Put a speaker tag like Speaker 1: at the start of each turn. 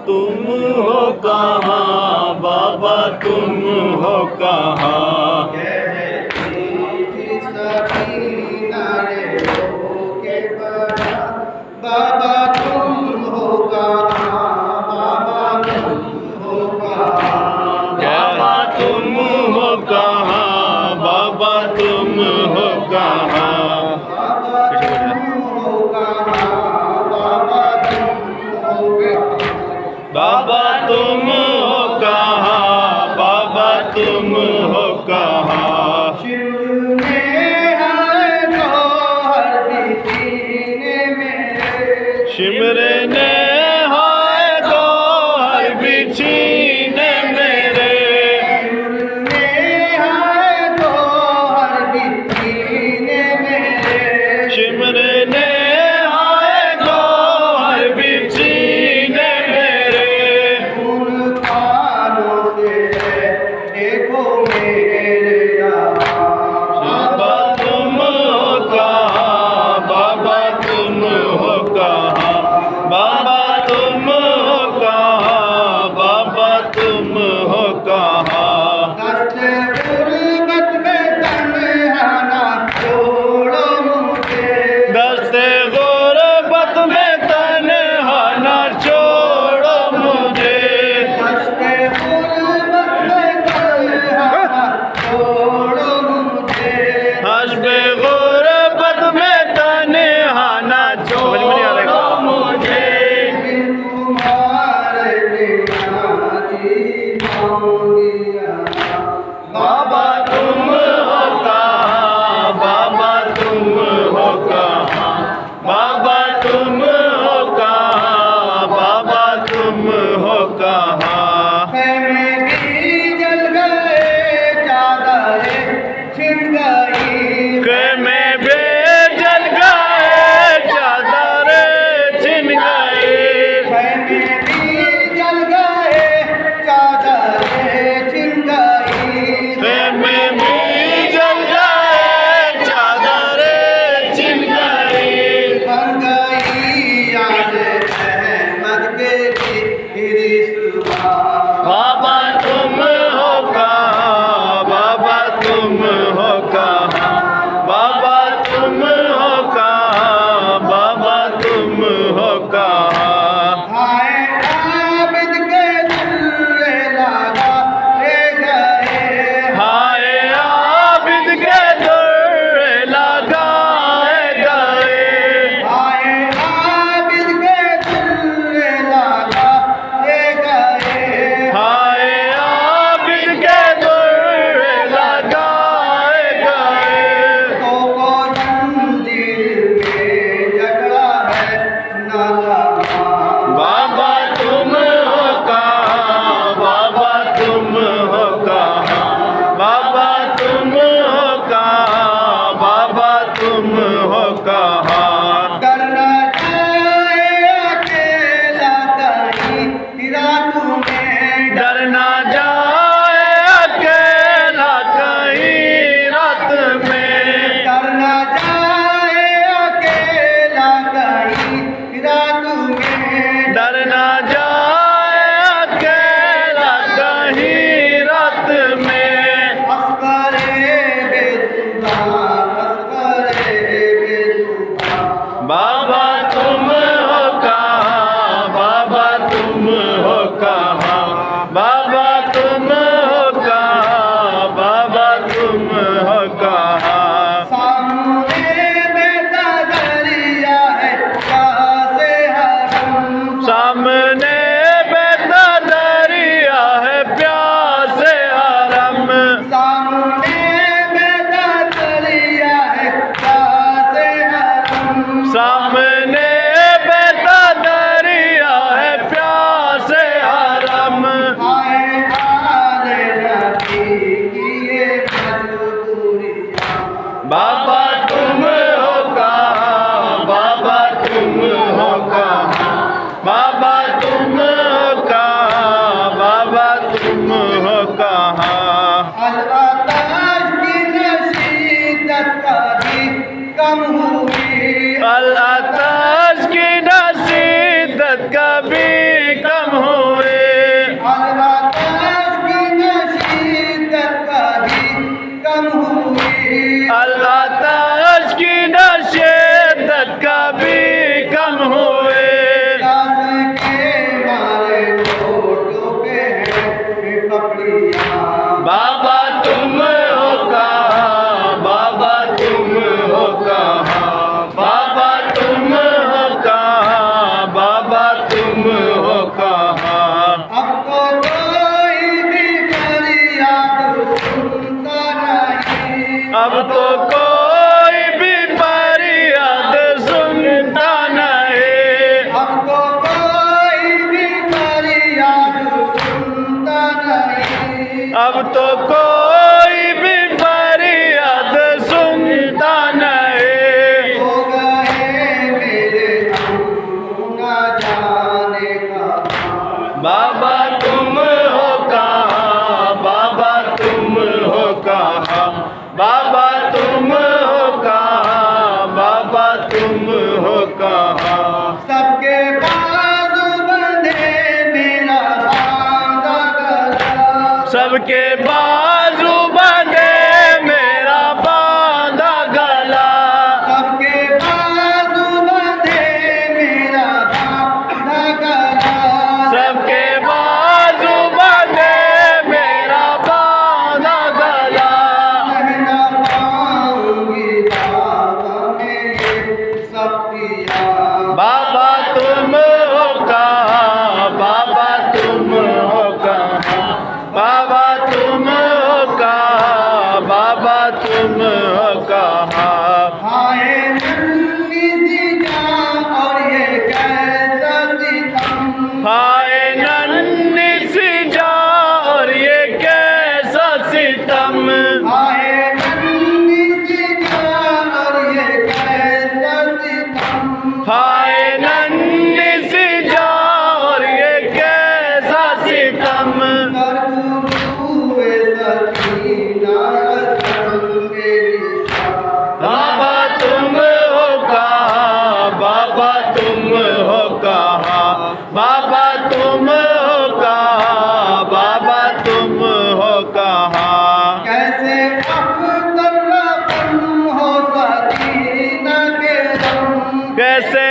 Speaker 1: तुम हो कहाँ बाबा, तुम हो कहाँ?
Speaker 2: बाबा तुम हो कहाँ, बाबा तुम हो कहाँ?
Speaker 1: बाबा तुम हो कहाँ, बाबा तुम हो कहाँ? बाबा तुम हो कहाँ, बाबा तुम हो कहाँ?
Speaker 2: शिव में है तो हर सीने में,
Speaker 1: शिमरे ने हाय तो हर बिछीने मेरे।
Speaker 2: शिव में है तो हर सीने में,
Speaker 1: शिमरे ने हाय तो हर बिछीने मेरे।
Speaker 2: देखो मेरे
Speaker 1: बाबा तुम हो कहाँ, बाबा तुम हो कहाँ? बाबा तुम हो कहाँ, बाबा तुम हो कहाँ?
Speaker 2: दस्ते गुर्बत में तन्हाना छोड़ो मुझे,
Speaker 1: दस्ते गुर्बत में तन्हा ना छोड़ो मुझे।
Speaker 2: दस्ते गुर्बत में तन्हाना छोड़ो मुझे।
Speaker 1: हस्बे गुर्बत में तन्हा ना छोड़ो मुझे।
Speaker 2: तुम्हारे बिना जी पाऊंगिया,
Speaker 1: बाबा तुम हो कहाँ, बाबा तुम हो कहाँ? बाबा तुम हो कहाँ, बाबा तुम हो कहाँ?
Speaker 2: खेमे भी जल गए, चादरें छिन गई,
Speaker 1: खेमे बेजल गए, चादरें छिन गए।
Speaker 2: खेमे भी जल गए, चादरें छिन गई,
Speaker 1: खेमे बेजल गए, चादरें छिन गई।
Speaker 2: बन गई याद अहमद के तेरी सुबह।
Speaker 1: बाबा तुम हो कहाँ, बाबा तुम हो कहाँ? बाबा तुम हो कहाँ, बाबा तुम हो कहाँ?
Speaker 2: हाय आबिद के दिल लगा ले गए,
Speaker 1: हाय आबिद के दर लगाए गए।
Speaker 2: हाय आबिद के दिल लगा ले गए,
Speaker 1: हाय आबिद के दर लगाए गए।
Speaker 2: तो वो जंजीर में जगह है न लगा।
Speaker 1: बाबा तुम हो कहाँ, बाबा तुम हो कहाँ? बाबा तुम हो कहाँ, बाबा तुम हो कहाँ?
Speaker 2: डरना जाए अकेला कहीं रातों में,
Speaker 1: डर ना जाए अकेला कहीं रात में।
Speaker 2: डरना जाए अकेला कहीं रातों में,
Speaker 1: डर ना जाए अकेला कहीं रात में।
Speaker 2: अस्करे बेजुबान, अस्करे बेजुबान।
Speaker 1: बाबा तुम हो कहाँ, बाबा तुम हो कहाँ? बाबा तुम हो कहाँ, बाबा तुम हो कहाँ?
Speaker 2: सामने बेटा दरिया है कहाँ से हरम,
Speaker 1: सामने बहता दरिया है प्यासे हरम।
Speaker 2: सामने बेटा दरिया है कहाँ से हरम,
Speaker 1: सामने बहता दरिया है प्यासे हरम।
Speaker 2: आए आले नबी की ये मजबूरियाँ।
Speaker 1: बाबा तुम हो कहाँ, बाबा तुम हो कहाँ? बाबा तुम हो कहाँ, बाबा तुम हो कहाँ?
Speaker 2: अलअताश की नशीदत कभी कम हुई,
Speaker 1: अल्लाताश की नसीहत कभी कम हुए
Speaker 2: अल्लाताश की नसीहत कभी कम हुई
Speaker 1: अल्लाताश की नसीहत कभी कम हुए बाबा तुम हो कहाँ बाबा तुम हो कहाँ बाबा तुम हो कहाँ बाबा तुम हो कहाँ
Speaker 2: अब तो कोई भी फरियाद सुनता नहीं
Speaker 1: अब तो कोई भी फरियाद सुनता नहीं
Speaker 2: अब तो कोई भी फरियाद सुनता नहीं
Speaker 1: अब तो कोई भी फरियाद सुनता नहीं
Speaker 2: हो गए मेरे न जाने का
Speaker 1: बाबा तुम हो कहाँ बाबा तुम हो कहाँ बाबा तुम हो कहाँ बाबा तुम हो कहाँ
Speaker 2: सबके बाजू बंधे मेरा बांधा गला
Speaker 1: सबके बाजू बंधे मेरा बांधा गला
Speaker 2: सबके बाजू बंधे मेरा बांधा गला
Speaker 1: सबके बाजू बंधे मेरा बांधा गला
Speaker 2: कहना पाऊंगी बाबा मेरे सब पिया
Speaker 1: बाबा तुम हो कहाँ बाबा तुम हो कहाँ बाबा तुम हो कहाँ बाबा तुम हो कहाँ
Speaker 2: हाय नन्ही सी जान और ये कैसा सितम
Speaker 1: हाय नन्ही सी जा और ये कैसा सितम
Speaker 2: हाय नन्ही सी जान और ये कैसा सितम
Speaker 1: हाय नन्ही सी जा और ये कैसा सितम
Speaker 2: हुए सकीना मेरी
Speaker 1: बाबा तुम हो कहाँ बाबा तुम हो कहाँ बाबा तुम हो कहाँ बाबा तुम हो कहाँ
Speaker 2: कैसे अफ्तरपन हो सकीना के दम
Speaker 1: कैसे